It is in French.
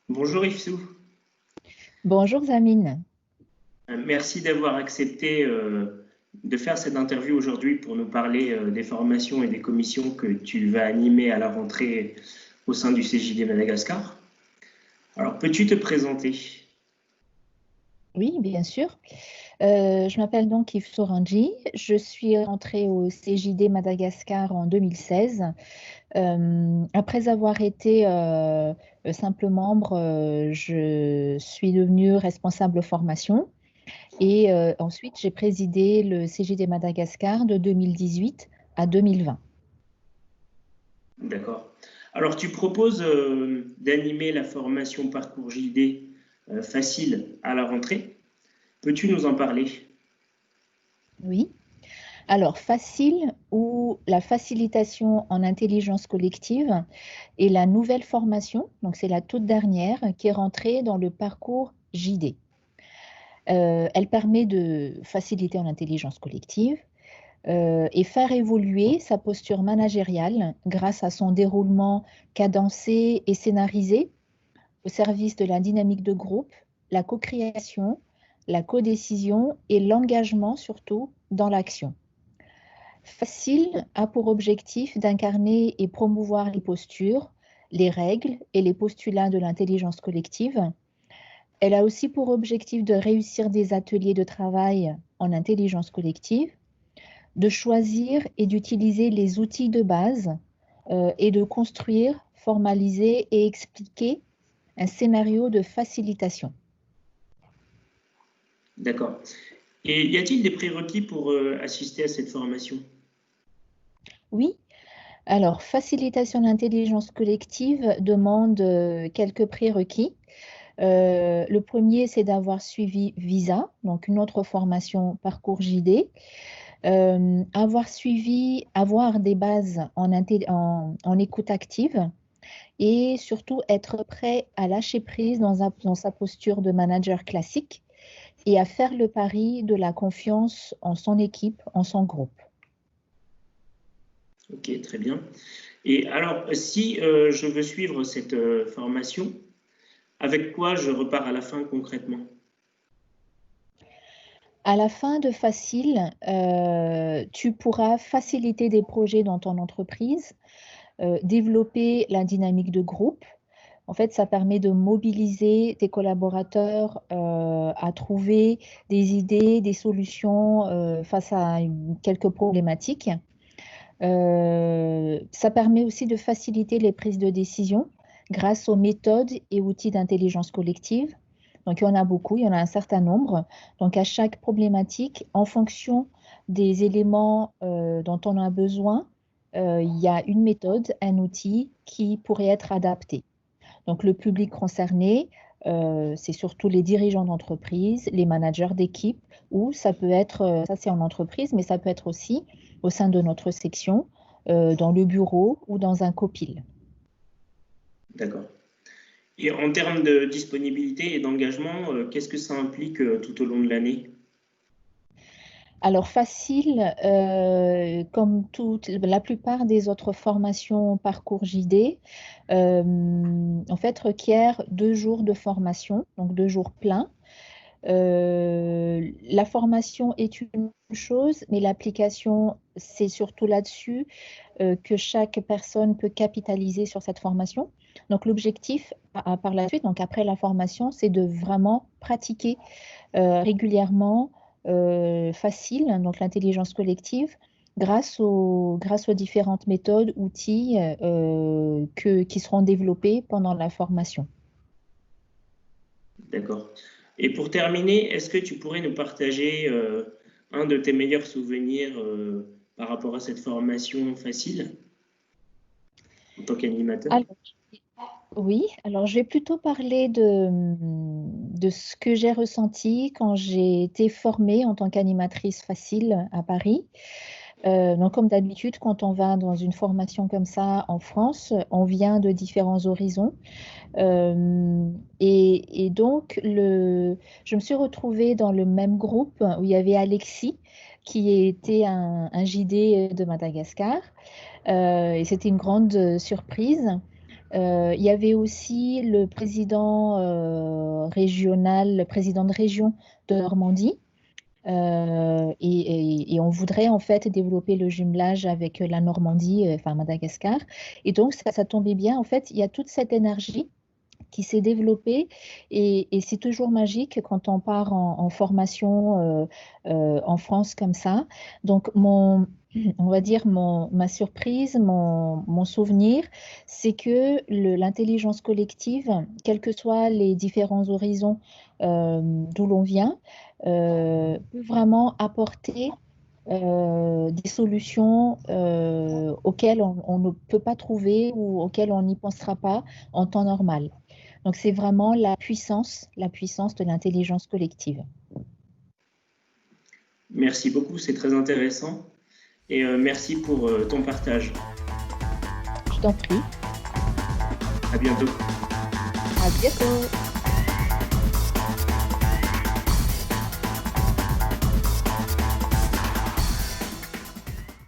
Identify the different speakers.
Speaker 1: Bonjour Ifsou.
Speaker 2: Bonjour Zamine.
Speaker 1: Merci d'avoir accepté de faire cette interview aujourd'hui pour nous parler des formations et des commissions que tu vas animer à la rentrée au sein du CJD Madagascar. Alors, peux-tu te présenter?
Speaker 2: Oui, bien sûr. Je m'appelle donc Yves Sorangi. Je suis rentrée au CJD Madagascar en 2016. Après avoir été simple membre, je suis devenue responsable formation. Et ensuite, j'ai présidé le CJD Madagascar de 2018 à 2020.
Speaker 1: D'accord. Alors, tu proposes d'animer la formation Parcours JD facile à la rentrée. Peux-tu nous en parler?
Speaker 2: Oui. Alors, facile ou la facilitation en intelligence collective est la nouvelle formation, donc c'est la toute dernière, qui est rentrée dans le parcours JD. Elle permet de faciliter en intelligence collective et faire évoluer sa posture managériale grâce à son déroulement cadencé et scénarisé au service de la dynamique de groupe, la co-création, la codécision et l'engagement surtout dans l'action. Facile a pour objectif d'incarner et promouvoir les postures, les règles et les postulats de l'intelligence collective. Elle a aussi pour objectif de réussir des ateliers de travail en intelligence collective, de choisir et d'utiliser les outils de base et de construire, formaliser et expliquer un scénario de facilitation.
Speaker 1: D'accord. Et y a-t-il des prérequis pour assister à cette formation?
Speaker 2: Oui, alors facilitation d'intelligence collective demande quelques prérequis. Le premier, c'est d'avoir suivi VISA, donc une autre formation parcours JD. Avoir des bases en écoute active et surtout être prêt à lâcher prise dans sa posture de manager classique et à faire le pari de la confiance en son équipe, en son groupe.
Speaker 1: Ok, très bien. Et alors, si je veux suivre cette formation, avec quoi je repars à la fin concrètement?
Speaker 2: À la fin de Facile, tu pourras faciliter des projets dans ton entreprise, développer la dynamique de groupe. En fait, ça permet de mobiliser tes collaborateurs à trouver des idées, des solutions face à quelques problématiques. Ça permet aussi de faciliter les prises de décision grâce aux méthodes et outils d'intelligence collective. Donc, il y en a beaucoup, il y en a un certain nombre. Donc, à chaque problématique, en fonction des éléments dont on a besoin, il y a une méthode, un outil qui pourrait être adapté. Donc, le public concerné, c'est surtout les dirigeants d'entreprise, les managers d'équipe, ou ça peut être, ça c'est en entreprise, mais ça peut être aussi au sein de notre section, dans le bureau ou dans un copil.
Speaker 1: D'accord. Et en termes de disponibilité et d'engagement, qu'est-ce que ça implique tout au long de l'année?
Speaker 2: Alors facile, comme la plupart des autres formations parcours JD, en fait requiert 2 jours de formation, donc 2 jours pleins. La formation est une chose, mais l'application, c'est surtout là-dessus que chaque personne peut capitaliser sur cette formation. Donc l'objectif par la suite, donc après la formation, c'est de vraiment pratiquer régulièrement facile, donc l'intelligence collective, grâce aux différentes méthodes, outils qui seront développés pendant la formation.
Speaker 1: D'accord. Et pour terminer, est-ce que tu pourrais nous partager un de tes meilleurs souvenirs par rapport à cette formation facile en tant qu'animateur?
Speaker 2: Alors, oui, alors je vais plutôt parler de ce que j'ai ressenti quand j'ai été formée en tant qu'animatrice facile à Paris. Donc, comme d'habitude, quand on va dans une formation comme ça en France, on vient de différents horizons. Et donc, je me suis retrouvée dans le même groupe où il y avait Alexis, qui était un JD de Madagascar. Et c'était une grande surprise. Il y avait aussi le président régional, le président de région de Normandie. Et on voudrait en fait développer le jumelage avec la Normandie, enfin Madagascar. Et donc ça tombait bien. En fait, il y a toute cette énergie qui s'est développée et c'est toujours magique quand on part en formation en France comme ça. Donc on va dire ma surprise, mon souvenir, c'est que l'intelligence collective, quels que soient les différents horizons d'où l'on vient, peut vraiment apporter des solutions auxquelles on ne peut pas trouver ou auxquelles on n'y pensera pas en temps normal. Donc c'est vraiment la puissance de l'intelligence collective.
Speaker 1: Merci beaucoup, c'est très intéressant. Et merci pour ton partage.
Speaker 2: Je t'en prie.
Speaker 1: À bientôt.
Speaker 2: À bientôt.